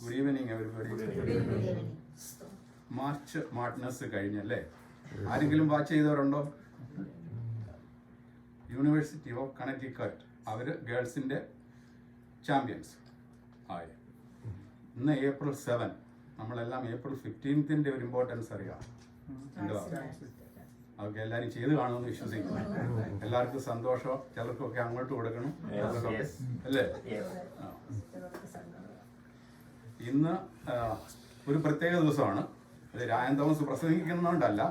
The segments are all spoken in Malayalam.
Good evening everybody. March madness കഴിഞ്ഞല്ലേ? ആരെങ്കിലും വാച്ച് ചെയ്തവരുണ്ടോ? യൂണിവേഴ്സിറ്റി ഓഫ് കണക്റ്റിക്കറ്റ് അവർ ഗേൾസിൻ്റെ ചാമ്പ്യൻസ് ആയി. ഇന്ന് April 7. നമ്മളെല്ലാം April 15 ഒരു ഇമ്പോർട്ടൻസ് അറിയാം. അതൊക്കെ എല്ലാവരും ചെയ്ത് കാണുമെന്ന് വിശ്വസിക്കുന്നു. എല്ലാവർക്കും സന്തോഷം. ചിലർക്കൊക്കെ അങ്ങോട്ട് കൊടുക്കണം അല്ലേ? ഇന്ന് ഒരു പ്രത്യേക ദിവസമാണ്. അത് രായൻ തോമസ് പ്രസംഗിക്കുന്നതുകൊണ്ടല്ല.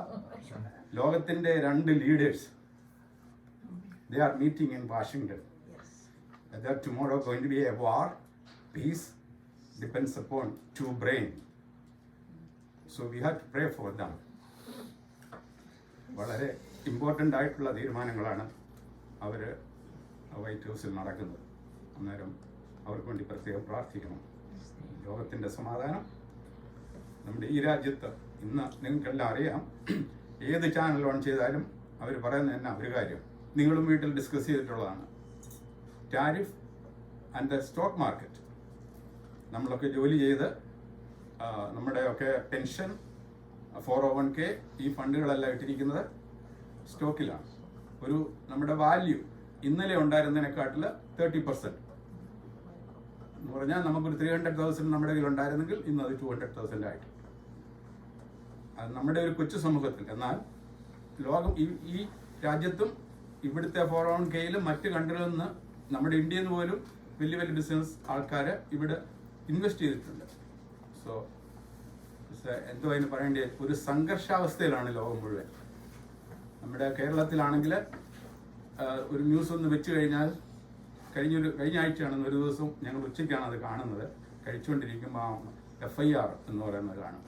ലോകത്തിൻ്റെ 2 leaders they are meeting in Washington. Whether tomorrow going to be a war, peace depends upon 2 brains. So we have to pray for them. വളരെ ഇമ്പോർട്ടൻ്റ് ആയിട്ടുള്ള തീരുമാനങ്ങളാണ് അവർ വൈറ്റ് ഹൗസിൽ നടക്കുന്നത്. അന്നേരം അവർക്ക് വേണ്ടി പ്രത്യേകം പ്രാർത്ഥിക്കണം. ലോകത്തിൻ്റെ സമാധാനം നമ്മുടെ ഈ രാജ്യത്ത് ഇന്ന് നിങ്ങൾക്കെല്ലാം അറിയാം. ഏത് ചാനൽ ഓൺ ചെയ്താലും അവർ പറയുന്നത് തന്നെ ഒരു കാര്യം നിങ്ങളും വീട്ടിൽ ഡിസ്കസ് ചെയ്തിട്ടുള്ളതാണ്. Tariff and the stock market. നമ്മളൊക്കെ ജോലി ചെയ്ത് നമ്മുടെയൊക്കെ പെൻഷൻ 401k ഈ ഫണ്ടുകളെല്ലാം ഇട്ടിരിക്കുന്നത് സ്റ്റോക്കിലാണ്. നമ്മുടെ വാല്യൂ ഇന്നലെ ഉണ്ടായിരുന്നതിനെക്കാട്ടിൽ 30% എന്ന് പറഞ്ഞാൽ നമുക്കൊരു 300,000 നമ്മുടെ കയ്യിൽ ഉണ്ടായിരുന്നെങ്കിൽ ഇന്ന് അത് 200,000 ആയിട്ട്. അത് നമ്മുടെ ഒരു കൊച്ചു സമൂഹത്തിൽ. എന്നാൽ ലോകം ഈ രാജ്യത്തും ഇവിടുത്തെ 401kയിലും മറ്റ് കൺട്രികളിൽ നിന്ന് നമ്മുടെ ഇന്ത്യയിൽ നിന്ന് പോലും വലിയ വലിയ ബിസിനസ് ആൾക്കാർ ഇവിടെ ഇൻവെസ്റ്റ് ചെയ്തിട്ടുണ്ട്. സോ എന്തോ അതിന് പറയേണ്ട ഒരു സംഘർഷാവസ്ഥയിലാണ് ലോകം മുഴുവൻ. നമ്മുടെ കേരളത്തിലാണെങ്കിൽ ഒരു ന്യൂസ് ഒന്ന് വെച്ച് കഴിഞ്ഞാൽ കഴിഞ്ഞ ആഴ്ചയാണെന്ന് ഒരു ദിവസം ഞങ്ങൾ ഉച്ചയ്ക്കാണ് അത് കാണുന്നത്. കഴിച്ചുകൊണ്ടിരിക്കുമ്പോൾ FIR എന്ന് പറയുന്നത് കാണും.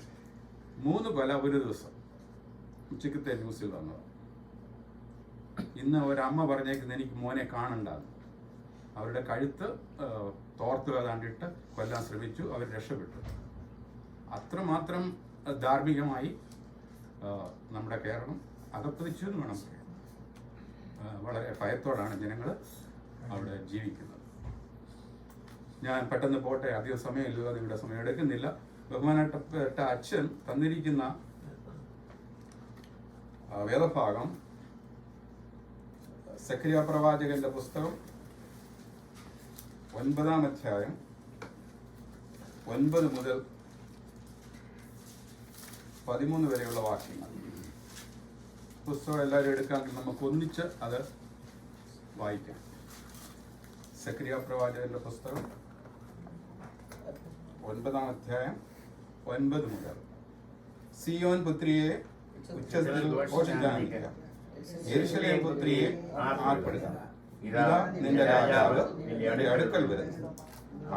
3 കൊല ഒരു ദിവസം ഉച്ചക്കത്തെ ന്യൂസിൽ വന്നത്. ഇന്ന് ഒരമ്മ പറഞ്ഞേക്കുന്നത് എനിക്ക് മോനെ കാണണ്ടാന്ന്. അവരുടെ കഴുത്ത് തോർത്ത് ഏതാണ്ടിട്ട് കൊല്ലാൻ ശ്രമിച്ചു. അവർ രക്ഷപ്പെട്ടു. അത്രമാത്രം ധാർമ്മികമായി നമ്മുടെ കേരളം അകപ്പതിച്ചു എന്ന് വേണം പറയാൻ. വളരെ ഭയത്തോടാണ് ജനങ്ങൾ അവിടെ ജീവിക്കുന്നത്. ഞാൻ പെട്ടെന്ന് പോട്ടെ, അധികം സമയമില്ല, നിങ്ങളുടെ സമയം എടുക്കുന്നില്ല. ബഹുമാനപ്പെട്ട അച്ഛൻ തന്നിരിക്കുന്ന വേദഭാഗം സഖരിയ പ്രവാചകന്റെ പുസ്തകം 9-ാം അധ്യായം 9 മുതൽ 13 വരെയുള്ള വാക്യങ്ങൾ. പുസ്തകം എല്ലാവരും എടുക്കാമെങ്കിൽ നമുക്ക് ഒന്നിച്ച് അത് വായിക്കാം. സഖരിയ പ്രവാചകന്റെ പുസ്തകം 9-ാം അധ്യായം 9 മുതൽ. സിയോൻ പുത്രിയെ ഉച്ചത്തിൽ ഘോഷിക്കാനിരിക്കുക, യെരൂശലേം പുത്രിയെ ആർപ്പെടുക. ഇതാ നിന്റെ രാജാവ് നിന്റെ അടുക്കൽ വരുന്നു.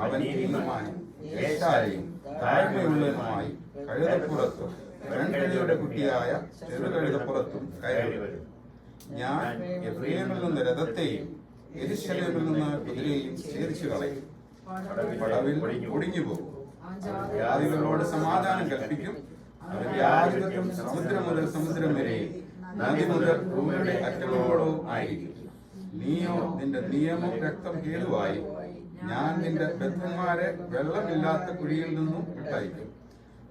അവൻ നീതിമാനും യേശാരിയും താഴ്മയുള്ളവനുമായി കഴുതപ്പുറത്തും പെൺകഴുതയുടെ കുട്ടിയായ ചെറുകഴുതപ്പുറത്തും കയറി വരും. ഞാൻ എഫ്രയീമിൽ നിന്ന് രഥത്തെയും യെരൂശലേമിൽ നിന്ന് കുതിരയെയും ഛേദിച്ചു കളയും. പടവിൽ ഒടിഞ്ഞു പോകും. ജാതികളോട് സമാധാനം കൽപ്പിക്കും. അവന്റെ ആധിപത്യം സമുദ്രം മുതൽ സമുദ്രം വരെയും നദി മുതൽ ഭൂമിയുടെ അറ്റങ്ങളോടവും ആയിരിക്കും. നീയോ നിന്റെ നിയമം രക്തം ഹേതുവായി ഞാൻ നിന്റെ ബദ്ധന്മാരെ വെള്ളമില്ലാത്ത കുഴിയിൽ നിന്നും വിട്ടയക്കും.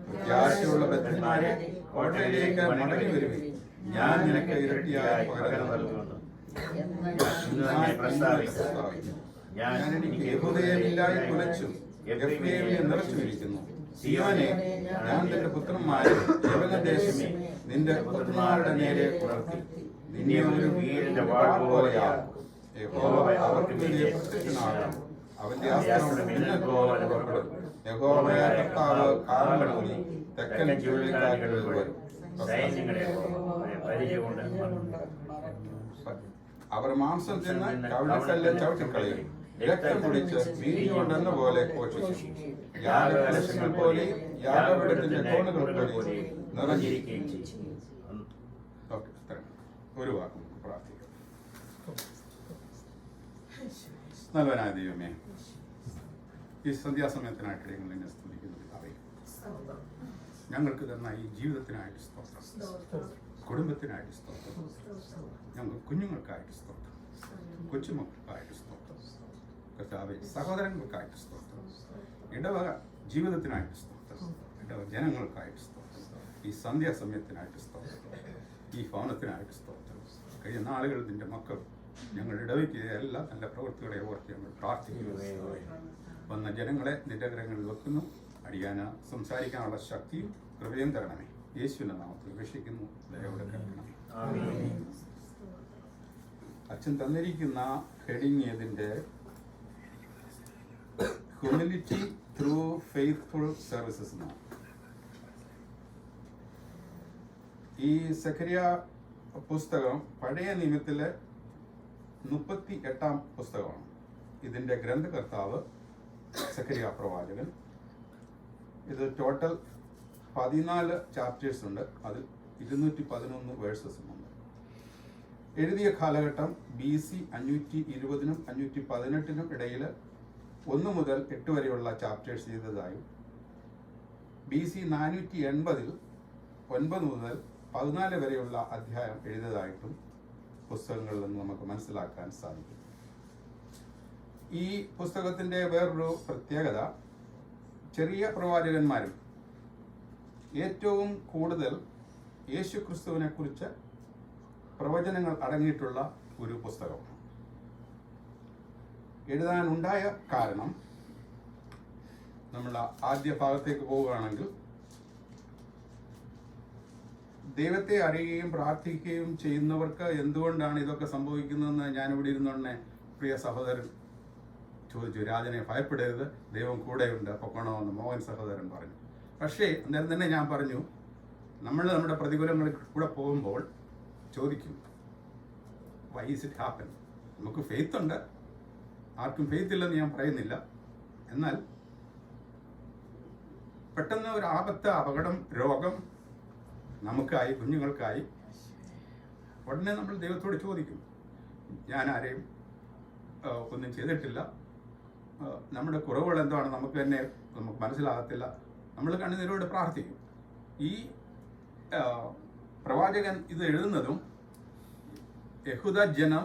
പ്രത്യാശയുള്ള ബദ്ധന്മാരെ കോട്ടയിലേക്ക് മടങ്ങി വരുവിൻ. ഞാൻ നിനക്ക് ഇരട്ടിയായി പകരം നൽകുന്നു. ഞാൻ എനിക്ക് യഹൂദയില്ലായി കുലച്ചു, എഫ്രയീമിനെ നിറച്ചുമിരിക്കുന്നു. സിയോനെ, ഞാൻ നിന്റെ പുത്രന്മാരെ യവനദേശമേ നിന്റെ പുത്രന്മാരുടെ നേരെ ഉണർത്തി നിന്നെ ഒരു വീരന്റെ വാൾ പോലെയാക്കും. യഹോവ അവർക്ക് വേണ്ടി പ്രത്യക്ഷനാകും. അവന്റെ ആസ്ത്രം മിന്നൽ പോലെ പുറപ്പെടും. യഹോവയായ കർത്താവ് കാലങ്ങളൂന്നി തെക്കൻ ചുഴലിക്കാറ്റുകളിൽ വരും. അവർ മാംസം തിന്ന് കവിളക്കല്ല് ചവിട്ടിക്കളയും. രക്തം കുടിച്ച് വീഞ്ഞുകൊണ്ടെന്ന പോലെ ഘോഷിച്ചു. യാഗകലശങ്ങൾ പോലെ യാഗപീഠത്തിന്റെ കോണുകൾ പോലെ നിറഞ്ഞിരിക്കുകയും ചെയ്യും. ഒരു വാക്കും പ്രാർത്ഥിക്കാം. നല്ലവനായ ദൈവമേ, ഈ സന്ധ്യാസമയത്തിനായിട്ട് ഞങ്ങൾ എന്നെ സ്തുതിക്കുന്നത് അറിയും. ഞങ്ങൾക്ക് തന്ന ഈ ജീവിതത്തിനായിട്ട് സ്തോത്രം, കുടുംബത്തിനായിട്ട് സ്തോത്രം, ഞങ്ങൾ കുഞ്ഞുങ്ങൾക്കായിട്ട് സ്തോത്രം, കൊച്ചുമക്കൾക്കായിട്ട് സ്തോത്രം, കർത്താവേ സഹോദരങ്ങൾക്കായിട്ട് സ്തോത്രം, ഇടവക ജീവിതത്തിനായിട്ട് സ്തോത്രം, എൻ്റെ ജനങ്ങൾക്കായിട്ട് സ്തോത്രം, ഈ സന്ധ്യാസമയത്തിനായിട്ട് സ്തോത്രം, ഈ ഭവനത്തിനായിട്ട് സ്തോത്രം. കഴിഞ്ഞ നാളുകളിൽ നിൻ്റെ മക്കൾ ഞങ്ങളുടെ ഇടവയ്ക്ക് എല്ലാ നല്ല പ്രവൃത്തികളെ ഓർത്ത് ഞങ്ങൾ പ്രാർത്ഥിക്കുന്നു. വന്ന ജനങ്ങളെ നിന്റെ കരങ്ങളിൽ വെക്കുന്നു. അടിയാന് സംസാരിക്കാനുള്ള ശക്തിയും കൃപയും തരണമേ. യേശുവിന്റെ നാമത്തിൽ അപേക്ഷിക്കുന്നു. ദയയോടെ കേൾക്കണമേ. അച്ഛൻ തന്നിരിക്കുന്ന ഹെഡിങ് ഇതിൻ്റെ ഹ്യൂമിലിറ്റി ത്രൂ ഫെയ്ത്ത്ഫുൾ സർവീസസ് എന്നാണ്. ഈ സഖരിയ പുസ്തകം പഴയ നിയമത്തിലെ 38-ാം പുസ്തകമാണ്. ഇതിൻ്റെ ഗ്രന്ഥകർത്താവ് സഖരിയ പ്രവാചകൻ. ഇത് ടോട്ടൽ 14 ചാപ്റ്റേഴ്സ് ഉണ്ട്. അതിൽ 211 വേഴ്സസും ഉണ്ട്. എഴുതിയ കാലഘട്ടം BC 520-നും 518-നും ഇടയിൽ 1 മുതൽ 8 വരെയുള്ള ചാപ്റ്റേഴ്സ് ചെയ്തതായും BC 480-ൽ 9 മുതൽ 14 വരെയുള്ള അധ്യായം എഴുതിയതായിട്ടും പുസ്തകങ്ങളിൽ നിന്ന് നമുക്ക് മനസ്സിലാക്കാൻ സാധിക്കും. ഈ പുസ്തകത്തിൻ്റെ വേറൊരു പ്രത്യേകത, ചെറിയ പ്രവാചകന്മാരിൽ ഏറ്റവും കൂടുതൽ യേശു ക്രിസ്തുവിനെ കുറിച്ച് പ്രവചനങ്ങൾ അടങ്ങിയിട്ടുള്ള ഒരു പുസ്തകമാണ്. എഴുതാനുണ്ടായ കാരണം, നമ്മൾ ആദ്യ ഭാഗത്തേക്ക് പോവുകയാണെങ്കിൽ, ദൈവത്തെ അറിയുകയും പ്രാർത്ഥിക്കുകയും ചെയ്യുന്നവർക്ക് എന്തുകൊണ്ടാണ് ഇതൊക്കെ സംഭവിക്കുന്നതെന്ന് ഞാനിവിടെ ഇരുന്നോണ്ടേ പ്രിയ സഹോദരൻ ചോദിച്ചു. രാജനെ ഭയപ്പെടരുത്, ദൈവം കൂടെയുണ്ട്, പൊക്കണമെന്ന് മോഹൻ സഹോദരൻ പറഞ്ഞു. പക്ഷേ അന്നേരം തന്നെ ഞാൻ പറഞ്ഞു, നമ്മുടെ പ്രതികൂലങ്ങളിൽ കൂടെ പോകുമ്പോൾ ചോദിക്കും, വൈ ഈസ് ഇറ്റ് ഹാപ്പൻ? നമുക്ക് ഫെയ്ത്ത് ഉണ്ട്, ആർക്കും ഫെയ്ത്ത് ഇല്ലെന്ന് ഞാൻ പറയുന്നില്ല. എന്നാൽ പെട്ടെന്ന് ഒരു ആപത്ത്, അപകടം, രോഗം നമുക്കായി, കുഞ്ഞുങ്ങൾക്കായി, ഉടനെ നമ്മൾ ദൈവത്തോട് ചോദിക്കും, ഞാൻ ആരെയും ഒന്നും ചെയ്തിട്ടില്ല, നമ്മുടെ കുറവുകൾ എന്താണ് നമുക്ക് മനസ്സിലാകത്തില്ല, നമ്മൾ കണ്ണുനീരോട് പ്രാർത്ഥിക്കും. ഈ പ്രവാചകൻ ഇത് എഴുതുന്നതും യഹൂദ ജനം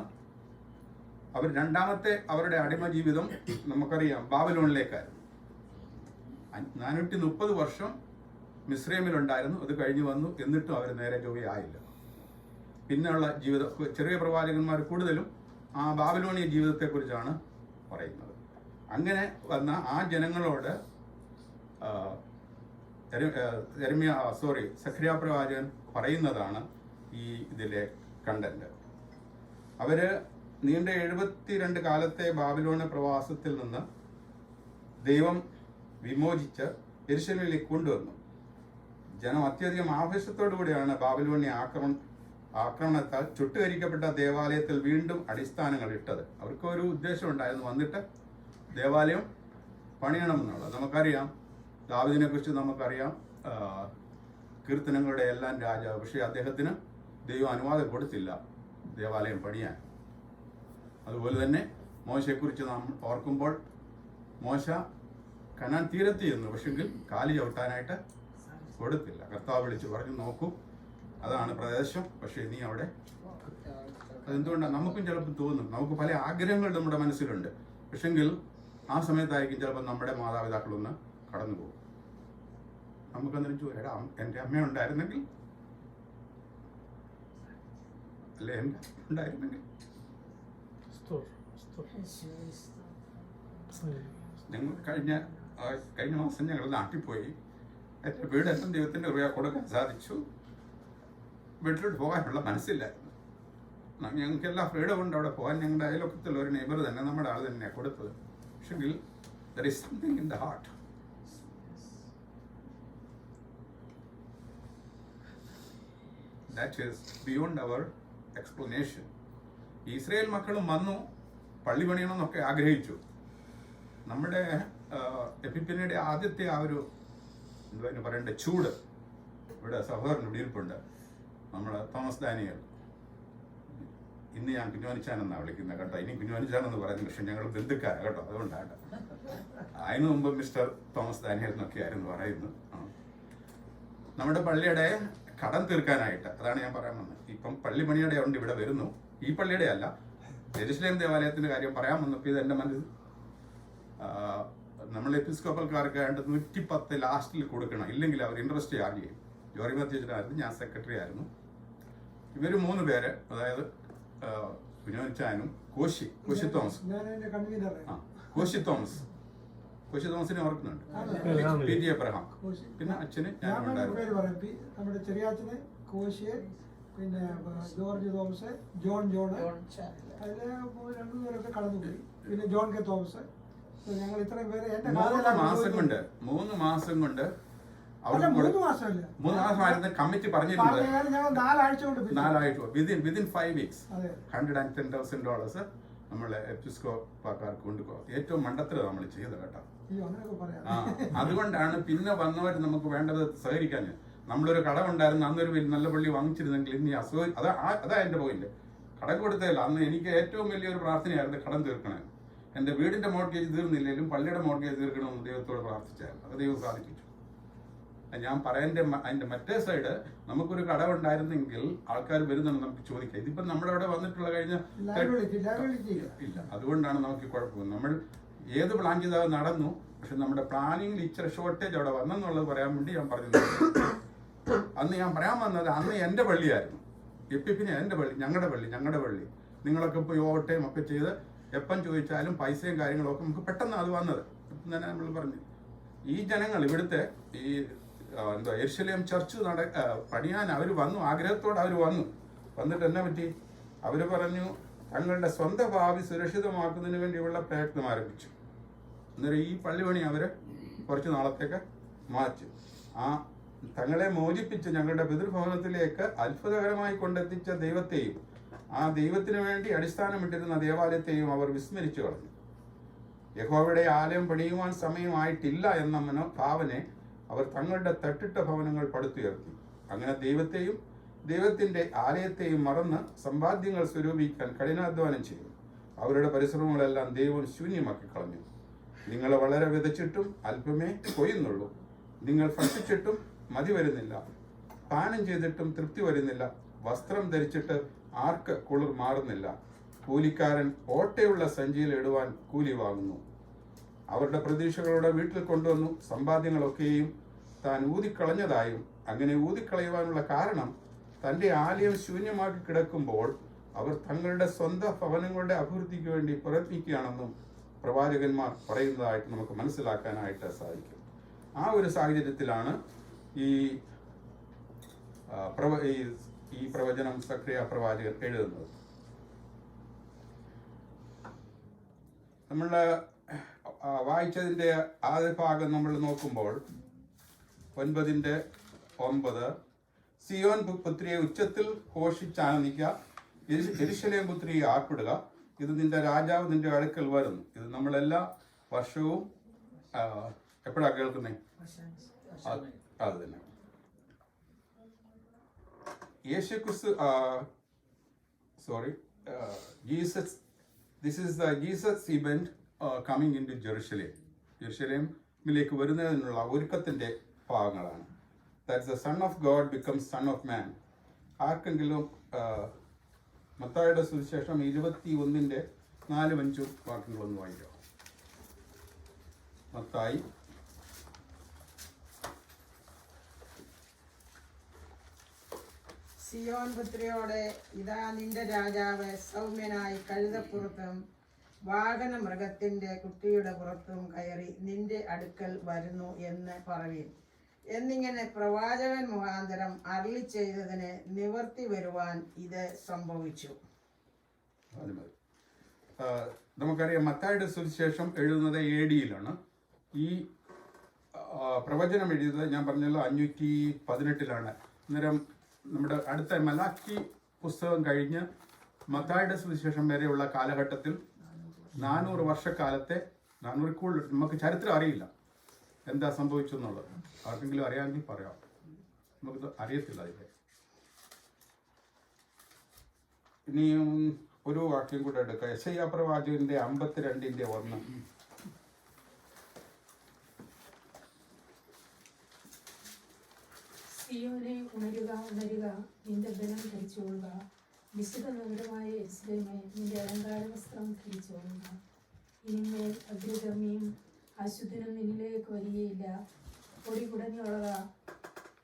അവർ രണ്ടാമത്തെ അവരുടെ അടിമ ജീവിതം നമുക്കറിയാം ബാബിലോണിലേക്കായിരുന്നു. 430 വർഷം മിസ്രൈമിലുണ്ടായിരുന്നു. അത് കഴിഞ്ഞ് വന്നു. എന്നിട്ടും അവർ നേരെ ചൊവ്വയായില്ല. പിന്നെയുള്ള ജീവിതം, ചെറിയ പ്രവാചകന്മാർ കൂടുതലും ആ ബാബിലോണിയ ജീവിതത്തെക്കുറിച്ചാണ് പറയുന്നത്. അങ്ങനെ വന്ന ആ ജനങ്ങളോട് സഖരിയ പ്രവാചകൻ പറയുന്നതാണ് ഈ ഇതിലെ കണ്ടന്റ്. അവര് നീണ്ട 72 കാലത്തെ ബാബിലോണ പ്രവാസത്തിൽ നിന്ന് ദൈവം വിമോചിച്ച് യെരുശലേമിലേക്ക് കൊണ്ടുവന്നു. ജനം അത്യധികം ആവേശത്തോടു കൂടിയാണ് ബാബിലോണിയ ആക്രമണത്താൽ ചുട്ടുകരിക്കപ്പെട്ട ദേവാലയത്തിൽ വീണ്ടും അടിസ്ഥാനങ്ങൾ ഇട്ടത്. അവർക്കൊരു ഉദ്ദേശം ഉണ്ടായിരുന്നു, വന്നിട്ട് ദേവാലയം പണിയണമെന്നുള്ളത്. നമുക്കറിയാം, ദാവീദിനെ കുറിച്ച് നമുക്കറിയാം, കീർത്തനങ്ങളുടെ എല്ലാം രാജാവ്. പക്ഷേ അദ്ദേഹത്തിന് ദൈവം അനുവാദം കൊടുത്തില്ല ദേവാലയം പണിയാൻ. അതുപോലെ തന്നെ മോശയെക്കുറിച്ച് നാം ഓർക്കുമ്പോൾ, മോശ കനാൻ തീരത്ത് ചെന്നു, പക്ഷെങ്കിൽ കാലി ചവിട്ടാനായിട്ട് കൊടുത്തില്ല. കർത്താവ് വിളിച്ച് പറഞ്ഞു, നോക്കൂ, അതാണ് പ്രദേശം, പക്ഷേ നീ അവിടെ. അതെന്തുകൊണ്ടാണ്? നമുക്കും ചിലപ്പോൾ തോന്നും, നമുക്ക് പല ആഗ്രഹങ്ങൾ നമ്മുടെ മനസ്സിലുണ്ട്, പക്ഷെങ്കിൽ ആ സമയത്തായിരിക്കും ചിലപ്പോൾ നമ്മുടെ മാതാപിതാക്കളൊന്ന് കടന്നു പോകും. നമുക്കന്നേരം ചോദിക്കാം, എൻ്റെ അമ്മ ഉണ്ടായിരുന്നെങ്കിൽ, അല്ലെ എൻ്റെ ഉണ്ടായിരുന്നെങ്കിൽ. ഞങ്ങൾ കഴിഞ്ഞ മാസം ഞങ്ങൾ നാട്ടിൽ പോയി. എൻ്റെ വീടെല്ലാം ദൈവത്തിൻ്റെ കൃപ കൊടുക്കാൻ സാധിച്ചു. വീട്ടിലോട്ട് പോകാനുള്ള മനസ്സില്ലായിരുന്നു. ഞങ്ങൾക്ക് എല്ലാ ഫ്രീഡം ഉണ്ട് അവിടെ പോകാൻ. ഞങ്ങളുടെ അയൽവക്കത്തുള്ള ഒരു നെയ്ബർ തന്നെ, നമ്മുടെ ആൾ തന്നെയാണ് കൊടുത്തത്. പക്ഷെങ്കിൽ there is something in the heart. That is beyond our explanation. Israel മക്കളും വന്നു, പള്ളി പണിയണമെന്നൊക്കെ ആഗ്രഹിച്ചു. നമ്മുടെ എപ്പിപ്പനിയുടെ ആദ്യത്തെ ആ ഒരു എന്താ പറയണ്ടേ ചൂട്, ഇവിടെ സഹോദരൻ ഇവിടെ ഇരിപ്പുണ്ട്, നമ്മുടെ തോമസ് ഡാനിയൽ. ഇന്ന് ഞാൻ കുഞ്ഞോനിച്ചാനെന്നാണ് വിളിക്കുന്നത് കേട്ടോ. ഇനി കുഞ്ഞോനിച്ചാനെന്ന് പറയുന്നത്, പക്ഷെ ഞങ്ങൾ ബന്ധുക്കാരാണ് കേട്ടോ, അതുകൊണ്ടാണ്. അതിനു മുമ്പ് മിസ്റ്റർ തോമസ് ഡാനിയൽ എന്നൊക്കെ ആയിരുന്നു പറയുന്നത്. നമ്മുടെ പള്ളിയുടെ കടം തീർക്കാനായിട്ട്, അതാണ് ഞാൻ പറയാൻ വന്നത്. ഇപ്പം പള്ളി പണിയുടെ ഉണ്ട്, ഇവിടെ വരുന്നു. ഈ പള്ളിയുടെ അല്ല, യെരുശലേം ദേവാലയത്തിൻ്റെ കാര്യം പറയാൻ വന്നപ്പോൾ ഇത് എൻ്റെ മനസ്സിൽ നമ്മൾ എപ്പിസ്കോപ്പൽക്കാർക്ക് 110 ലാസ്റ്റിൽ കൊടുക്കണം, ഇല്ലെങ്കിൽ അവർ ഇൻട്രസ്റ്റ് ചാർജ് ചെയ്യും. ജോറി മധ്യച്ചനായിരുന്നു, ഞാൻ സെക്രട്ടറി ആയിരുന്നു. ഇവർ 3 പേര്, അതായത് വിനോദിച്ചാനും കോശി തോമസ്, കോശി തോമസിനെ ഓർക്കുന്നുണ്ട്, പി ടി എബ്രഹാം, പിന്നെ അച്ഛന് നമ്മുടെ ചെറിയാച്ചന് കോശി, പിന്നെ ജോർജ് തോമസ്, ജോൺ അതില് 2 പേരൊക്കെ കടന്നുപോയി, പിന്നെ ജോൺ കെ തോമസ്. ഞങ്ങൾ ഇത്രയും പേര് 3 മാസം കൊണ്ട് 3 മാസമല്ല, 3 മാസമായിരുന്നു കമ്മിറ്റി പറഞ്ഞിരുന്നത്. ഞങ്ങൾ 4 ആഴ്ച കൊണ്ട് വിതിൻ 5 weeks $110,000 നമ്മൾ എപ്പിസ്കോപ്പക്കാർക്ക് കൊണ്ടുപോകും. ഏറ്റവും മണ്ടത്തിൽ നമ്മൾ ചെയ്തത് കേട്ടോ. അതുകൊണ്ടാണ് പിന്നെ വന്നവർ നമുക്ക് വേണ്ടത് സഹകരിക്കാൻ. നമ്മളൊരു കടമുണ്ടായിരുന്നു, അന്നൊരു നല്ല പള്ളി വാങ്ങിച്ചിരുന്നെങ്കിൽ ഇനി അതാ എന്റെ പോയിന്റ്. കടം കൊടുത്തതല്ല, അന്ന് എനിക്ക് ഏറ്റവും വലിയൊരു പ്രാർത്ഥനയായിരുന്നു കടം തീർക്കണേ. എന്റെ വീടിന്റെ മോർഗേജ് തീർന്നില്ലെങ്കിലും പള്ളിയുടെ മോർഗേജ് തീർക്കണമെന്ന് ദൈവത്തോട് പ്രാർത്ഥിച്ചായിരുന്നു. അത് ദൈവം സാധിപ്പിച്ചു. ഞാൻ അതിന്റെ മറ്റേ സൈഡ്, നമുക്കൊരു കടമുണ്ടായിരുന്നെങ്കിൽ ആൾക്കാർ വരുന്നുണ്ട് നമുക്ക് ചോദിക്കാം. ഇതിപ്പോ നമ്മുടെ അവിടെ വന്നിട്ടുള്ള കഴിഞ്ഞ ഇല്ല. അതുകൊണ്ടാണ് നമുക്ക് കുഴപ്പം. നമ്മൾ ഏത് പ്ലാൻ ചെയ്താൽ നടന്നു, പക്ഷെ നമ്മുടെ പ്ലാനിങ്ങിൽ ഇച്ചിരി ഷോർട്ടേജ് അവിടെ വന്നെന്നുള്ളത് പറയാൻ വേണ്ടി ഞാൻ പറഞ്ഞു. അന്ന് ഞാൻ പറയാൻ വന്നത്, അന്ന് എന്റെ പള്ളിയായിരുന്നു, എപ്പിപ്പിനെ എന്റെ പള്ളി, ഞങ്ങളുടെ പള്ളി. നിങ്ങളൊക്കെ പോയി ഓവർടൈം ഒക്കെ ചെയ്ത് എപ്പം ചോദിച്ചാലും പൈസയും കാര്യങ്ങളും ഒക്കെ നമുക്ക് പെട്ടെന്ന് അത് വന്നത്. തന്നെ നമ്മൾ പറഞ്ഞു, ഈ ജനങ്ങൾ ഇവിടുത്തെ ഈ യെരുശലേം ചർച്ച് പണിയാൻ അവർ വന്നു, ആഗ്രഹത്തോടെ അവർ വന്നിട്ട് എന്നെ പറ്റി അവർ പറഞ്ഞു തങ്ങളുടെ സ്വന്തം ഭാവി സുരക്ഷിതമാക്കുന്നതിന് വേണ്ടിയുള്ള പ്രയത്നം ആരംഭിച്ചു. അന്നേരം ഈ പള്ളി പണി അവര് കുറച്ച് നാളത്തേക്ക് മാറ്റി. തങ്ങളെ മോചിപ്പിച്ച് ഞങ്ങളുടെ പിതൃഭവനത്തിലേക്ക് അത്ഭുതകരമായി കൊണ്ടെത്തിച്ച ദൈവത്തെയും ആ ദൈവത്തിന് വേണ്ടി അടിസ്ഥാനമിട്ടിരുന്ന ദേവാലയത്തെയും അവർ വിസ്മരിച്ചു കളഞ്ഞു. യഹോവയുടെ ആലയം പണിയുവാൻ സമയമായിട്ടില്ല എന്ന ഭാവനെ അവർ തങ്ങളുടെ തട്ടിട്ട ഭവനങ്ങൾ പടുത്തുയർത്തി. അങ്ങനെ ദൈവത്തെയും ദൈവത്തിന്റെ ആലയത്തെയും മറന്ന് സമ്പാദ്യങ്ങൾ സ്വരൂപിക്കാൻ കഠിനാധ്വാനം ചെയ്തു. അവരുടെ പരിശ്രമങ്ങളെല്ലാം ദൈവം ശൂന്യമാക്കി കളഞ്ഞു. നിങ്ങൾ വളരെ വിതച്ചിട്ടും അല്പമേ കൊയ്യുന്നുള്ളൂ. നിങ്ങൾ ഭക്ഷിച്ചിട്ടും മതി വരുന്നില്ല, പാനം ചെയ്തിട്ടും തൃപ്തി വരുന്നില്ല, വസ്ത്രം ധരിച്ചിട്ട് ആർക്ക് കുളിർ മാറുന്നില്ല. കൂലിക്കാരൻ ഓട്ടയുള്ള സഞ്ചിയിൽ ഇടുവാൻ കൂലി വാങ്ങുന്നു. അവരുടെ പ്രതീക്ഷകളുടെ വീട്ടിൽ കൊണ്ടുവന്നു സമ്പാദ്യങ്ങളൊക്കെയും താൻ ഊതിക്കളഞ്ഞതായും, അങ്ങനെ ഊതിക്കളയുവാനുള്ള കാരണം തന്റെ ആലയം ശൂന്യമാക്കി കിടക്കുമ്പോൾ അവർ തങ്ങളുടെ സ്വന്തം ഭവനങ്ങളുടെ അഭിവൃദ്ധിക്ക് വേണ്ടി പ്രയത്നിക്കുകയാണെന്നും പ്രവാചകന്മാർ പറയുന്നതായിട്ട് നമുക്ക് മനസ്സിലാക്കാനായിട്ട് സാധിക്കും. ആ ഒരു സാഹചര്യത്തിലാണ് ഈ പ്രവചനം സക്രിയ പ്രവാചകൻ എഴുതുന്നത്. നമ്മൾ വായിച്ചതിന്റെ ആദ്യ ഭാഗം നമ്മൾ നോക്കുമ്പോൾ 9:9 സിയോൻ പുത്രിയെ ഉച്ചത്തിൽ ഘോഷിച്ചാനന്ദിക്കുക, യെരുശലേം പുത്രിയെ ആർപ്പിടുക, ഇത് നിന്റെ രാജാവ് നിന്റെ അടുക്കൽ വരുന്നു. ഇത് നമ്മളെല്ലാ വർഷവും എപ്പോഴാ കേൾക്കുന്നേ? അത് തന്നെ. യേശുക്രിസ്തു this is the Jesus event coming into Jerusalem. യെരുശലേമിലേക്ക് വരുന്നതിനുള്ള ഒരുക്കത്തിന്റെ ഭാഗങ്ങളാണ്. That's the Son of God becomes Son of Man. ആർക്കെങ്കിലും മത്തായിയുടെ സുവിശേഷം 21:4-5 വാക്യങ്ങളൊന്ന് വായിക്കാം. മത്തായി സിയോൻ പുത്രിയോടെ, ഇതാ നിന്റെ രാജാവ് സൗമ്യനായി കഴുതപ്പുറത്തും വാഹന മൃഗത്തിന്റെ കുട്ടിയുടെ പുറത്തും കയറി നിന്റെ അടുക്കൽ വരുന്നു എന്ന് പറവീൻ എന്നിങ്ങനെ പ്രവാചകൻ മുഖാന്തരം അരുളി ചെയ്തതിന് നിവർത്തി വരുവാൻ ഇത് സംഭവിച്ചു. നമുക്കറിയാം, മത്തായിയുടെ സുവിശേഷം എഴുതുന്നത് AD-യിലാണ്. ഈ പ്രവചനം എഴുതിയത് ഞാൻ പറഞ്ഞല്ലോ 518-ലാണ്. അന്നേരം നമ്മുടെ അടുത്ത മലാക്കി പുസ്തകം കഴിഞ്ഞ് മത്തായിയുടെ സുവിശേഷം വരെയുള്ള കാലഘട്ടത്തിൽ 400 വർഷക്കാലത്തെ 400 കൂടുതൽ നമുക്ക് ചരിത്രം അറിയില്ല എന്താ സംഭവിച്ചു എന്നുള്ളത്. ആർക്കെങ്കിലും അറിയാമെങ്കിൽ പറയാം, നമുക്കിത് അറിയത്തില്ല. അതിൻ്റെ ഇനിയും ഒരു വാക്യം കൂടെ എടുക്കാം. യെശയ്യാ പ്രവാചകന്റെ 52:1. സിയോനെ ഉണരുക, നിന്റെ ബലം ധരിച്ചുകൊള്ളുക. വിശുദ്ധ നഗരമായ യെരുശലേമേ, നിന്റെ അലങ്കാര വസ്ത്രം ധരിച്ചുകൊള്ളുക. ഇനിമേൽ അഗ്രഗമ്യം അശുദ്ധനും നിന്നിലേക്ക് വരികയില്ല. പൊടി കുടഞ്ഞുള്ളക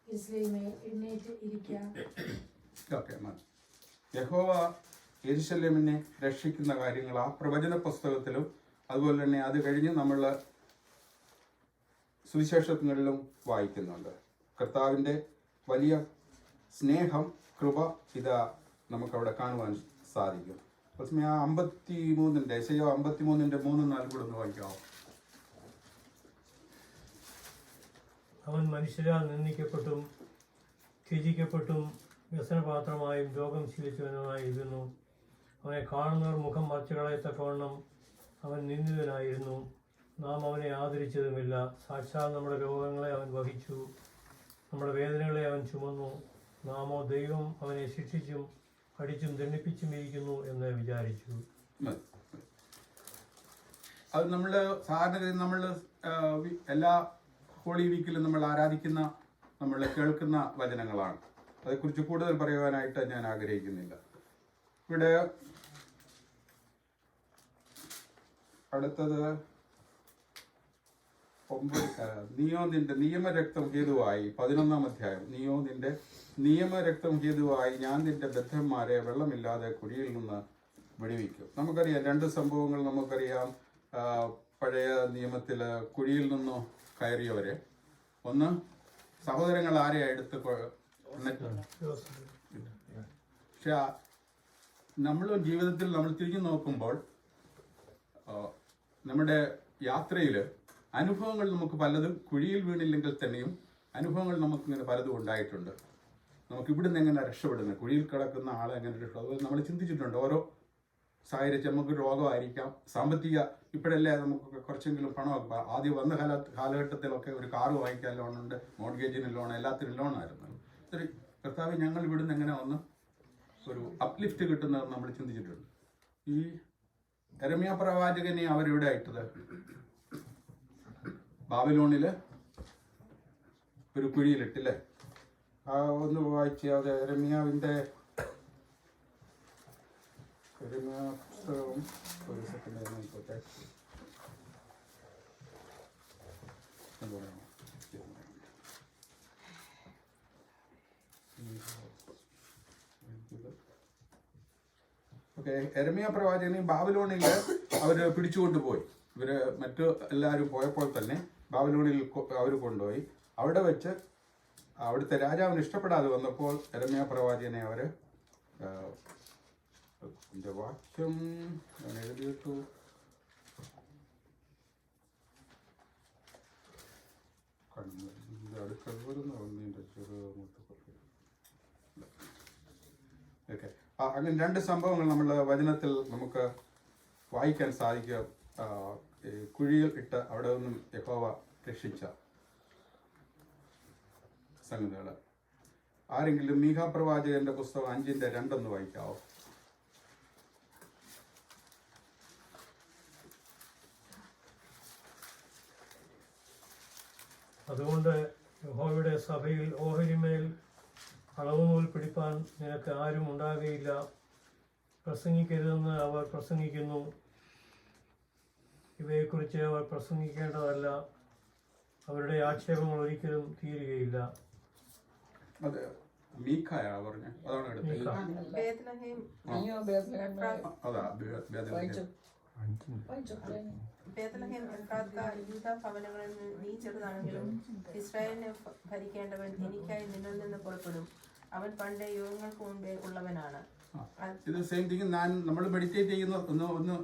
യെരൂശലേമേ, എഴുന്നേറ്റ് ഇരിക്കാം. ഓക്കെ, യഹോവ യെരൂശലേമിനെ രക്ഷിക്കുന്ന കാര്യങ്ങൾ ആ പ്രവചന പുസ്തകത്തിലും അതുപോലെ തന്നെ അത് കഴിഞ്ഞ് നമ്മൾ സുവിശേഷങ്ങളിലും വായിക്കുന്നുണ്ട്. കർത്താവിൻ്റെ വലിയ സ്നേഹം, കൃപ ഇതാ നമുക്കവിടെ കാണുവാൻ സാധിക്കും. പക്ഷേ ആ 53 യെശയ്യാ 53 3-4 കൂടെ ഒന്ന് വായിക്കാമോ? അവൻ മനുഷ്യരാൽ നിന്ദിക്കപ്പെട്ടും ത്യജിക്കപ്പെട്ടും വ്യസനപാത്രമായും രോഗം ശീലിച്ചവനുമായിരുന്നു. അവനെ കാണുന്നവർ മുഖം മറച്ചു കളയത്തക്കവണ്ണം അവൻ നിന്ദിതനായിരുന്നു. നാം അവനെ ആദരിച്ചതുമില്ല. സാക്ഷാൽ നമ്മുടെ രോഗങ്ങളെ അവൻ വഹിച്ചു, നമ്മുടെ വേദനകളെ അവൻ ചുമന്നു. നാമോ ദൈവം അവനെ ശിക്ഷിച്ചും അടിച്ചും ദണ്ഡിപ്പിച്ചും ഇരിക്കുന്നു എന്ന് വിചാരിച്ചു. അത് നമ്മൾ സാധാരണ നമ്മൾ എല്ലാ ഹോളി വീക്കിലും നമ്മൾ ആരാധിക്കുന്ന, നമ്മൾ കേൾക്കുന്ന വചനങ്ങളാണ്. അതേക്കുറിച്ച് കൂടുതൽ പറയുവാനായിട്ട് ഞാൻ ആഗ്രഹിക്കുന്നില്ല. ഇവിടെ അടുത്തത് നീയോ നിന്റെ നിയമരക്തം ഹേതുവായി 11-ാം അധ്യായം. നീയോ നിന്റെ നിയമരക്തം ഹേതുവായി ഞാൻ നിന്റെ ബദ്ധന്മാരെ വെള്ളമില്ലാതെ കുഴിയിൽ നിന്ന് വെടിവെക്കും. നമുക്കറിയാം 2 സംഭവങ്ങൾ നമുക്കറിയാം. പഴയ നിയമത്തിൽ കുഴിയിൽ നിന്ന് കയറിയവരെ, ഒന്ന് സഹോദരങ്ങൾ ആരെയാ എടുത്ത് പക്ഷെ നമ്മൾ ജീവിതത്തിൽ നമ്മൾ തിരിഞ്ഞു നോക്കുമ്പോൾ നമ്മുടെ യാത്രയിൽ അനുഭവങ്ങൾ നമുക്ക് പലതും, കുഴിയിൽ വീണില്ലെങ്കിൽ തന്നെയും അനുഭവങ്ങൾ നമുക്കിങ്ങനെ പലതും ഉണ്ടായിട്ടുണ്ട്. നമുക്ക് ഇവിടുന്ന് എങ്ങനെ രക്ഷപ്പെടുന്നത്, കുഴിയിൽ കിടക്കുന്ന ആളെ എങ്ങനെ രക്ഷപ്പെടും, നമ്മൾ ചിന്തിച്ചിട്ടുണ്ട്. ഓരോ സാഹചര്യം, നമുക്ക് രോഗമായിരിക്കാം, സാമ്പത്തിക, ഇപ്പോഴല്ലേ നമുക്ക് കുറച്ചെങ്കിലും പണമൊക്കെ, ആദ്യം വന്ന കാലഘട്ടത്തിലൊക്കെ ഒരു കാറ് വാങ്ങിക്കാൻ ലോണുണ്ട്, മോർഗേജിന് ലോൺ, എല്ലാത്തിനും ലോണായിരുന്നു. ഇത്തിരി കർത്താവ് ഞങ്ങൾ ഇവിടുന്ന് എങ്ങനെ വന്ന് ഒരു അപ്ലിഫ്റ്റ് കിട്ടുന്നതെന്ന് നമ്മൾ ചിന്തിച്ചിട്ടുണ്ട്. ഈ യെരമ്യാ പ്രവാചകനെ അവരെവിടെ ഇട്ടത്? ബാബിലോണില് ഒരു കുഴിയിലിട്ടില്ലേ? ഒന്ന് വായിച്ച് അത് യെരമ്യാവിൻ്റെ പുസ്തകം ഒരു സെക്കൻഡ് നോക്കട്ടെ. ഓക്കെ, യെരമ്യാ പ്രവാചകനെ ബാബിലോണിൽ അവർ പിടിച്ചുകൊണ്ടുപോയി. ഇവര് മറ്റു എല്ലാവരും പോയപ്പോൾ തന്നെ ബാബിലോണിൽ അവർ കൊണ്ടുപോയി. അവിടെ വെച്ച് അവിടുത്തെ രാജാവിന് ഇഷ്ടപ്പെടാതെ വന്നപ്പോൾ യെരമ്യാ പ്രവാചകനെ അവർ വാക്യം ഞാൻ എഴുതിയിട്ടു, അടുക്കൽ വരുന്ന ഒന്നിൻ്റെ ഓക്കെ. അങ്ങനെ 2 സംഭവങ്ങൾ നമ്മൾ വചനത്തിൽ നമുക്ക് വായിക്കാൻ സാധിക്കും. കുഴിയിൽ ഇട്ട് അവിടെ നിന്നും യഹോവ രക്ഷിച്ച സംഗതികൾ. ആരെങ്കിലും മീഖാ പ്രവാചകന്റെ പുസ്തകം 5:2 വായിക്കാവോ? അതുകൊണ്ട് യഹോവയുടെ സഭയിൽ ഓഹരിമേൽ അളവുനൂൽ പിടിപ്പാൻ നിനക്ക് ആരും ഉണ്ടാകുകയില്ല. പ്രസംഗിക്കരുതെന്ന് അവർ പ്രസംഗിക്കുന്നു. ഇവയെക്കുറിച്ച് അവർ പ്രസംഗിക്കേണ്ടതല്ല. അവരുടെ ആക്ഷേപങ്ങൾ ഒരിക്കലും തീരുകയില്ല. ബേത്ലഹേം എഫ്രാത്ത യൂദാ ഭവനങ്ങളിൽ നീ ചെറുതാണെങ്കിലും ഇസ്രായേലിനെ ഭരിക്കേണ്ടവൻ എനിക്കായി നിന്നിൽ നിന്ന് പുറപ്പെടും. അവൻ പണ്ട് യുഗങ്ങൾക്ക് മുമ്പേ ഉള്ളവനാണ്. ഇത് സെയിം തിങ് നമ്മൾ മെഡിറ്റേറ്റ് ചെയ്യുന്ന ഒന്ന്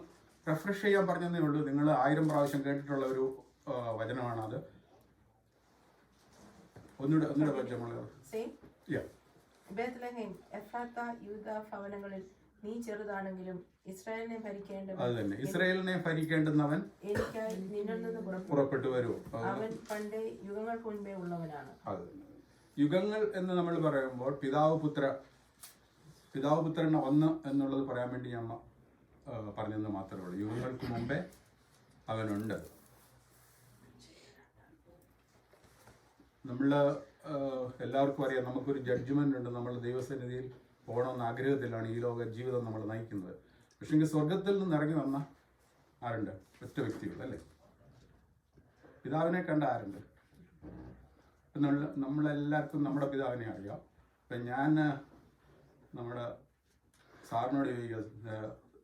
റിഫ്രഷ് ചെയ്യാൻ പറഞ്ഞതേ ഉള്ളൂ. നിങ്ങൾ 1000 പ്രാവശ്യം കേട്ടിട്ടുള്ള ഒരു വചനമാണ് അത്. ഒന്നുകൂടെ ബേത്ലഹേം എഫ്രാത്ത യൂദാ ഭവനങ്ങളിൽ നീ ചെറുതാണെങ്കിലും ഇസ്രായേലിനെ ഭരിക്കേണ്ടവൻ, അത് തന്നെ, ഇസ്രായേലിനെ ഭരിക്കേണ്ടുന്നവൻ എനിക്കായി നിന്നിൽ നിന്ന് പുറപ്പെട്ടു വരൂ. അവൻ പണ്ട് യുഗങ്ങൾക്ക് മുൻപേ ഉള്ളവനാണ്. അത് യുഗങ്ങൾ എന്ന് നമ്മൾ പറയുമ്പോൾ പിതാവ് പുത്രൻ ഒന്ന് എന്നുള്ളത് പറയാൻ വേണ്ടി ഞാൻ പറഞ്ഞെന്ന് മാത്രമേ ഉള്ളൂ. യുഗങ്ങൾക്ക് മുമ്പേ അവനുണ്ട്. നമ്മൾ എല്ലാവർക്കും അറിയാം, നമുക്കൊരു ജഡ്ജ്മെന്റ് ഉണ്ട്. നമ്മൾ ദൈവസന്നിധിയിൽ പോകണമെന്ന ആഗ്രഹത്തിലാണ് ഈ ലോക ജീവിതം നമ്മൾ നയിക്കുന്നത്. പക്ഷേ സ്വർഗത്തിൽ നിന്ന് ഇറങ്ങി വന്ന ആരുണ്ട്? ഒറ്റ വ്യക്തികൾ, അല്ലേ? പിതാവിനെ കണ്ട ആരുണ്ട്? ഇപ്പം നമ്മളെല്ലാവർക്കും നമ്മുടെ പിതാവിനെ അറിയാം. ഇപ്പം ഞാൻ നമ്മുടെ സാറിനോട് ചോദിക്കുക,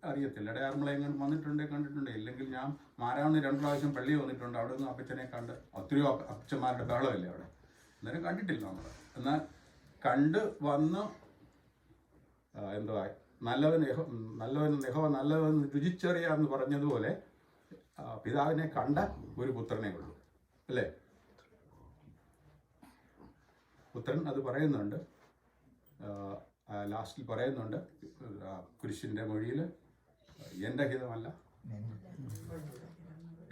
അറിയത്തില്ല, ഇടയാറുമ്പളെങ്ങനെ വന്നിട്ടുണ്ടെങ്കിൽ കണ്ടിട്ടുണ്ട്, ഇല്ലെങ്കിൽ ഞാൻ മാരാവണി 2 പ്രാവശ്യം പള്ളി വന്നിട്ടുണ്ട്, അവിടെ നിന്ന് അപ്പച്ചനെ കണ്ട് ഒത്തിരിയോ അപ്പച്ചന്മാരുടെ ബഹളമല്ലേ അവിടെ, അന്നേരം കണ്ടിട്ടില്ല നമ്മൾ. എന്നാൽ കണ്ട് വന്ന് എന്തുവാ നല്ലവൻ രുചിച്ചറിയാന്ന് പറഞ്ഞതുപോലെ പിതാവിനെ കണ്ട ഒരു പുത്രനേ ഉള്ളൂ അല്ലേ? പുത്രൻ അത് പറയുന്നുണ്ട്, ലാസ്റ്റിൽ പറയുന്നുണ്ട് കുരിശിൻ്റെ മൊഴിയിൽ, എൻ്റെ ഹിതമല്ല.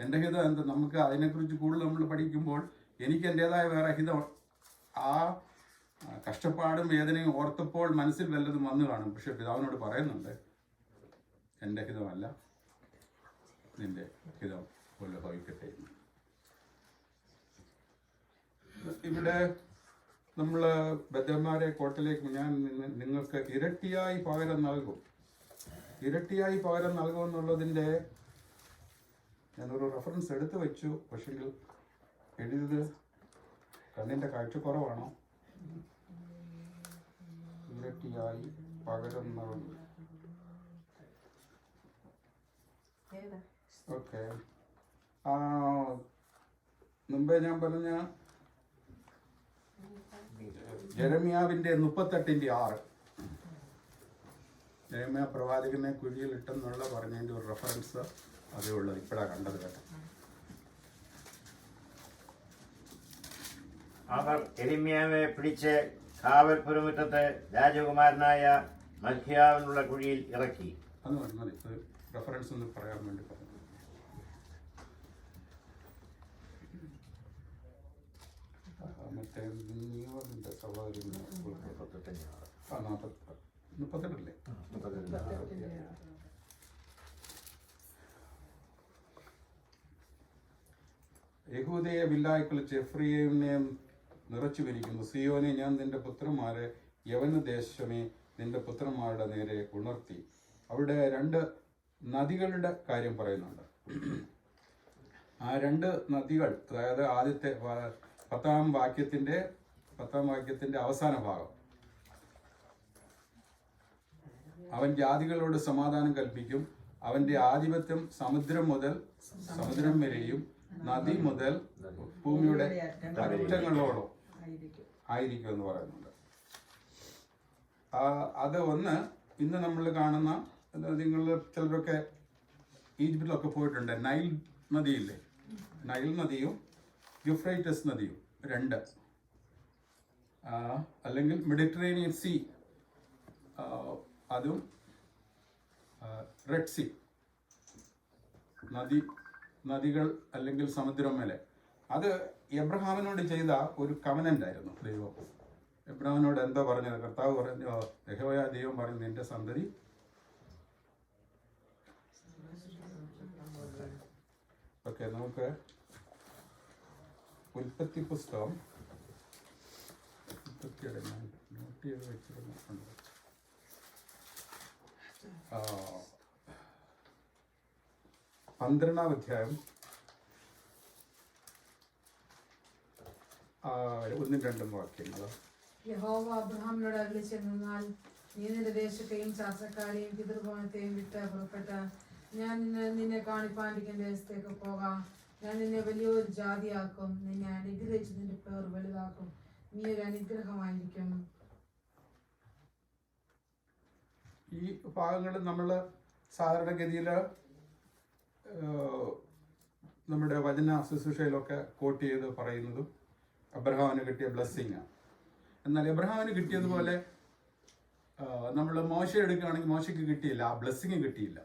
എൻ്റെ ഹിതം എന്താ? നമുക്ക് അതിനെക്കുറിച്ച് കൂടുതൽ നമ്മൾ പഠിക്കുമ്പോൾ എനിക്ക് എൻ്റെതായ വേറെ ഹിതം, ആ കഷ്ടപ്പാടും വേദനയും ഓർത്തപ്പോൾ മനസ്സിൽ വല്ലതും വന്നു കാണും. പക്ഷെ പിതാവിനോട് പറയുന്നുണ്ട്, എൻ്റെ ഹിതമല്ല, നിന്റെ ഹിതം പോലെ ഭവിക്കട്ടെ. ഇവിടെ നമ്മൾ ബദ്ധന്മാരെ കോട്ടയിലേക്ക് ഞാൻ നിങ്ങൾക്ക് ഇരട്ടിയായി പകരം നൽകും. ഇരട്ടിയായി പകരം നൽകും എന്നുള്ളതിൻ്റെ ഞാനൊരു റെഫറൻസ് എടുത്തു വെച്ചു. പക്ഷെങ്കിൽ എഴുതിയത് കണ്ണിൻ്റെ കാഴ്ചക്കുറവാണോ? ഇരട്ടിയായി പകരം നൽകും. ഓക്കെ, മുമ്പേ ഞാൻ പറഞ്ഞ ജെരമ്യാവിൻ്റെ 38:6 ജെരമ്യാ പ്രവാചകനെ കുഴിയിൽ ഇട്ടെന്നുള്ള പറഞ്ഞതിൻ്റെ ഒരു റെഫറൻസ് അതേ ഉള്ളത്. ഇപ്പോഴാണ് കണ്ടത് കേട്ടോ. അവർ യെരമ്യാവെ പിടിച്ച് കാവൽ പുരമുറ്റത്ത് രാജകുമാരനായ മൽഖിയാവിനുള്ള കുഴിയിൽ ഇറക്കി. അത് മതി, റെഫറൻസ് ഒന്ന് പറയാൻ വേണ്ടി പറഞ്ഞു. മറ്റേ സഹോദരി 38 യഹൂദയെ വില്ലായ്ക്കൾ എഫ്രയീമിനെ നിറച്ചു വിരിക്കുന്നു. സിയോനെ, ഞാൻ നിന്റെ പുത്രന്മാരെ യവനദേശമേ നിന്റെ പുത്രന്മാരുടെ നേരെ ഉണർത്തി. അവിടെ 2 നദികളുടെ കാര്യം പറയുന്നുണ്ട്. ആ 2 നദികൾ, അതായത് ആദ്യത്തെ 10-ാം വാക്യത്തിന്റെ അവസാന ഭാഗം, അവൻ ജാതികളോട് സമാധാനം കൽപ്പിക്കും, അവന്റെ ആധിപത്യം സമുദ്രം മുതൽ സമുദ്രം വരെയും നദി മുതൽ ഭൂമിയുടെ അറ്റങ്ങളോടോ ആയിരിക്കും എന്ന് പറയുന്നുണ്ട്. അത് ഒന്ന് ഇന്ന് നമ്മൾ കാണുന്ന, നിങ്ങൾ ചിലരൊക്കെ ഈജിപ്തിലൊക്കെ പോയിട്ടുണ്ട്, നൈൽ നദിയില്ലേ, നൈൽ നദിയും യുഫ്രൈറ്റസ് നദിയും 2, അല്ലെങ്കിൽ മെഡിറ്ററേനിയൻ സീ അതും റെഡ് സീ നദികൾ അല്ലെങ്കിൽ സമുദ്രം മേലെ. അത് എബ്രഹാമിനോട് ചെയ്ത ഒരു കവനന്റ് ആയിരുന്നു. ദൈവം എബ്രഹാമിനോട് എന്താ പറഞ്ഞത്? കർത്താവ് പറഞ്ഞു, യഹോവ ദൈവം പറഞ്ഞു, നിന്റെ സന്തതി ഓക്കെ. നമുക്ക് ഉൽപ്പത്തി പുസ്തകം 12-ാം അധ്യായം 1-2 വാക്യങ്ങൾ. യഹോവ അബ്രഹാമിനോട് അരുളിച്ചെന്നാൽ, നീ നിന്റെ ദേശത്തെയും ശാസ്ത്രക്കാരെയും പിതൃഭവനത്തെയും വിട്ട് പുറപ്പെട്ട് ഞാൻ നിന്നെ കാണിപ്പാണ്ടിരിക്കുന്ന ദേശത്തേക്ക് പോകാം. ഞാൻ നിന്നെ വലിയൊരു ജാതിയാക്കും, നിന്നെ അനുഗ്രഹിച്ച് നിന്റെ പേർ വലുതാക്കും, നീ ഒരു അനുഗ്രഹമായിരിക്കും. ഈ ഭാഗങ്ങൾ നമ്മൾ സാധാരണഗതിയിൽ നമ്മുടെ വചന ശുശ്രൂഷയിലൊക്കെ കോട്ട് ചെയ്ത് പറയുന്നതും അബ്രഹാമിന് കിട്ടിയ ബ്ലെസ്സിങ്. എന്നാൽ എബ്രഹാമിന് കിട്ടിയതുപോലെ നമ്മൾ മോശ എടുക്കുകയാണെങ്കിൽ മോശയ്ക്ക് കിട്ടിയില്ല, ആ ബ്ലെസ്സിങ് കിട്ടിയില്ല.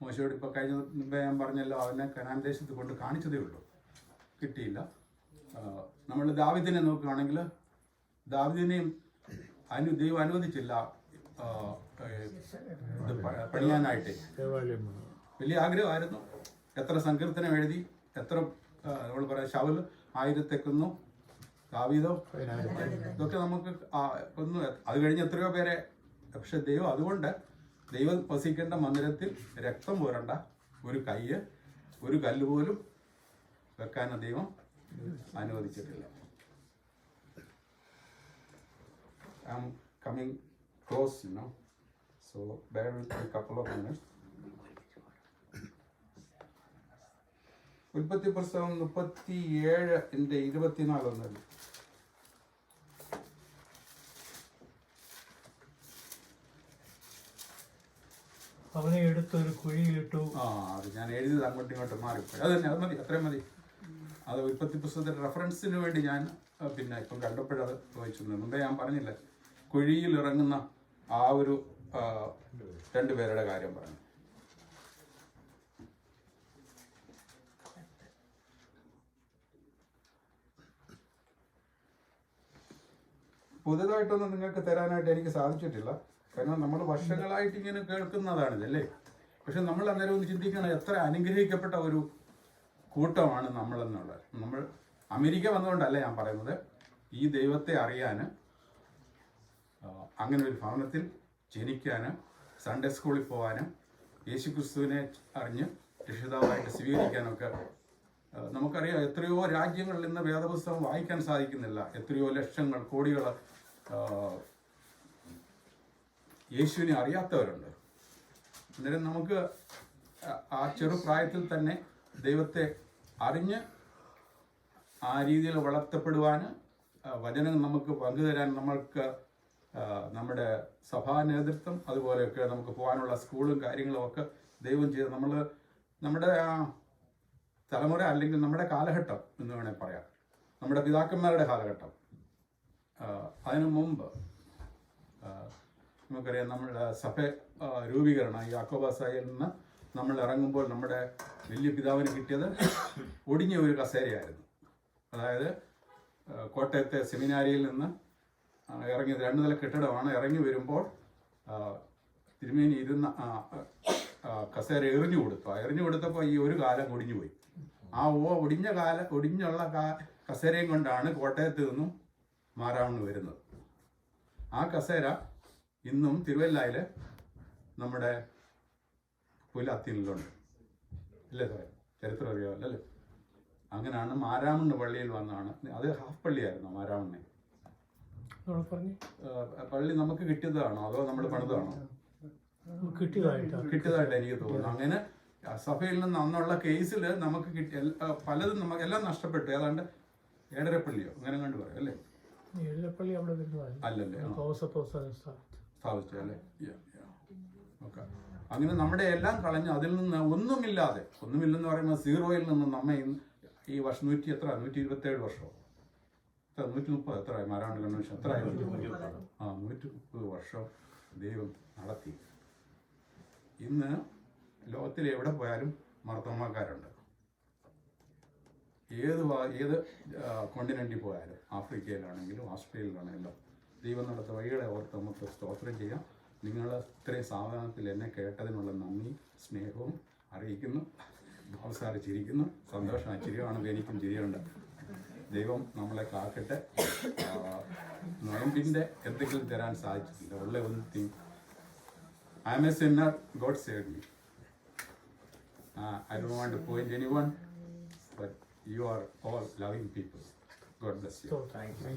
മോശയോട് ഇപ്പോൾ കഴിഞ്ഞ മുമ്പേ ഞാൻ പറഞ്ഞല്ലോ, അവനെ കനാൻ ദേശത്ത് കൊണ്ട് കാണിച്ചതേ ഉള്ളൂ, കിട്ടിയില്ല. നമ്മൾ ദാവീദിനെ നോക്കുകയാണെങ്കിൽ ദാവീദിനെയും ദൈവം അനുവദിച്ചില്ല പണിയാനായിട്ട്. വലിയ ആഗ്രഹമായിരുന്നു. എത്ര സങ്കീർത്തനം എഴുതി, എത്ര നമ്മൾ പറയാം, ശൗൽ 1000 കൊന്നു, ദാവീദോ ഇതൊക്കെ നമുക്ക് കൊന്നു. അത് കഴിഞ്ഞ് എത്രയോ പേരെ. പക്ഷെ ദൈവം അതുകൊണ്ട് ദൈവം വസിക്കേണ്ട മന്ദിരത്തിൽ രക്തം പോരണ്ട, ഒരു കയ്യ്, ഒരു കല്ല് പോലും വെക്കാൻ ദൈവം അനുവദിച്ചിട്ടില്ല. I am coming close, you know, so bear with me a couple of minutes. ഉൽപ്പത്തി പുസ്തകം 37:24 ഒന്നല്ല. അവനെ എടുത്തൊരു കുഴിയിലിട്ടു. അത് ഞാൻ എഴുതിയത് അങ്ങോട്ടും ഇങ്ങോട്ടും മാറിപ്പോയി. അത് തന്നെ, അത് മതി, അത്രയും മതി. അത് ഉൽപ്പത്തി പുസ്തകത്തിന്റെ റെഫറൻസിന് വേണ്ടി ഞാൻ പിന്നെ ഇപ്പം കണ്ടപ്പോഴത് വായിച്ചിരുന്നു. മുമ്പേ ഞാൻ പറഞ്ഞില്ല, കുഴിയിൽ ഇറങ്ങുന്ന ആ ഒരു രണ്ടുപേരുടെ കാര്യം പറഞ്ഞു. പുതുതായിട്ടൊന്നും നിങ്ങൾക്ക് തരാനായിട്ട് എനിക്ക് സാധിച്ചിട്ടില്ല. കാരണം നമ്മൾ വർഷങ്ങളായിട്ട് ഇങ്ങനെ കേൾക്കുന്നതാണിതല്ലേ. പക്ഷെ നമ്മൾ അന്നേരം ഒന്ന് ചിന്തിക്കണം, എത്ര അനുഗ്രഹിക്കപ്പെട്ട ഒരു കൂട്ടമാണ് നമ്മളെന്നുള്ളത്. നമ്മൾ അമേരിക്ക വന്നുകൊണ്ടല്ല ഞാൻ പറയുന്നത്, ഈ ദൈവത്തെ അറിയാൻ, അങ്ങനെ ഒരു ഭവനത്തിൽ ജനിക്കാൻ, സൺഡേ സ്കൂളിൽ പോകാനും, യേശുക്രിസ്തുവിനെ അറിഞ്ഞ് രക്ഷിതാവായിട്ട് സ്വീകരിക്കാനൊക്കെ നമുക്കറിയാം. എത്രയോ രാജ്യങ്ങളിൽ ഇന്ന് വേദപുസ്തകം വായിക്കാൻ സാധിക്കുന്നില്ല. എത്രയോ ലക്ഷങ്ങൾ, കോടികൾ യേശുവിനെ അറിയാത്തവരുണ്ട്. അന്നേരം നമുക്ക് ആ ചെറുപ്രായത്തിൽ തന്നെ ദൈവത്തെ അറിഞ്ഞ് ആ രീതിയിൽ വളർത്തപ്പെടുവാൻ, വചനം നമുക്ക് പങ്കുതരാൻ നമ്മൾക്ക് നമ്മുടെ സഭാ നേതൃത്വം അതുപോലെയൊക്കെ നമുക്ക് പോകാനുള്ള സ്കൂളും കാര്യങ്ങളും ഒക്കെ ദൈവം ചെയ്ത് നമ്മുടെ തലമുറ അല്ലെങ്കിൽ നമ്മുടെ കാലഘട്ടം എന്ന് വേണേൽ പറയാം, നമ്മുടെ പിതാക്കന്മാരുടെ കാലഘട്ടം. അതിനു മുമ്പ് നമുക്കറിയാം, നമ്മുടെ സഭ രൂപീകരണം യാക്കോബാസായിൽ നിന്ന് നമ്മൾ ഇറങ്ങുമ്പോൾ നമ്മുടെ വലിയ പിതാവിന് കിട്ടിയത് ഒടിഞ്ഞ ഒരു കസേരയായിരുന്നു. അതായത് കോട്ടയത്തെ സെമിനാരിയിൽ നിന്ന് ഇറങ്ങിയത് 2 നില കെട്ടിടമാണ്. ഇറങ്ങി വരുമ്പോൾ തിരുമേനി ഇരുന്ന കസേര എറിഞ്ഞു കൊടുത്തു. എറിഞ്ഞു കൊടുത്തപ്പോൾ ഈ ഒരു കാലം ഒടിഞ്ഞുപോയി. ആ ഒടിഞ്ഞുള്ള കസേരയും കൊണ്ടാണ് കോട്ടയത്ത് നിന്നും മാരാമണ്ണ് വരുന്നത്. ആ കസേര ഇന്നും തിരുവല്ലയിൽ നമ്മുടെ പുലാത്തിനിലുണ്ട് അല്ലേ സാറേ? ചരിത്രം അറിയാമല്ലോ അല്ലേ? അങ്ങനെയാണ് മാരാമണ്ണ് പള്ളിയിൽ വന്നാണ്. അത് ഹാഫ് പള്ളിയായിരുന്നു മാരാമണ്ണെ. പള്ളി നമുക്ക് കിട്ടിയതാണോ അതോ നമ്മൾ പണിതാണോ? കിട്ടിയതായിട്ട് എനിക്ക് തോന്നുന്നു. അങ്ങനെ സഭയിൽ നിന്ന് അന്നുള്ള കേസിൽ നമുക്ക് കിട്ടിയ പലതും നമുക്ക് എല്ലാം നഷ്ടപ്പെട്ടു. ഏതാണ്ട് ഏഴരപ്പള്ളിയോ അങ്ങനെ കണ്ടു പറയാം അല്ലേ? അല്ലല്ലേ, സ്ഥാപിച്ചല്ലേ? ഓക്കെ. അങ്ങനെ നമ്മുടെ എല്ലാം കളഞ്ഞ് അതിൽ നിന്ന് ഒന്നുമില്ലെന്ന് പറയുമ്പോൾ സീറോയിൽ നിന്ന് നമ്മെ ഈ വർഷം 127 വർഷമോ 130 എത്ര മാരാമണ്ണ് കൺവെൻഷൻ എത്ര 130 വർഷം ദൈവം നടത്തി. ഇന്ന് ലോകത്തിൽ എവിടെ പോയാലും മാർത്തോമാക്കാരുണ്ട്. ഏത് കോണ്ടിനെന്റിൽ പോയാലും, ആഫ്രിക്കയിലാണെങ്കിലും ഓസ്ട്രേലിയയിലാണെങ്കിലും ദൈവം നടത്ത വഴികളെ ഓർത്ത് നമുക്ക് സ്തോത്രം ചെയ്യാം. നിങ്ങൾ ഇത്രയും സാവധാനത്തിൽ എന്നെ കേട്ടതിനുള്ള നന്ദി സ്നേഹവും അറിയിക്കുന്നു. അവസാനം ചിരിക്കുന്നു, സന്തോഷമായി ചിരിയാണെങ്കിൽ എനിക്കും ചിരിയുണ്ട്. ദൈവം നമ്മളെ കാക്കട്ടെ. നോയമ്പിൻ്റെ എന്തെങ്കിലും തരാൻ സാധിച്ചിട്ടില്ല. ഉള്ള one thing, I am a sinner, God saved me. I don't want to point anyone, but you are all loving people. God bless you. Thank you.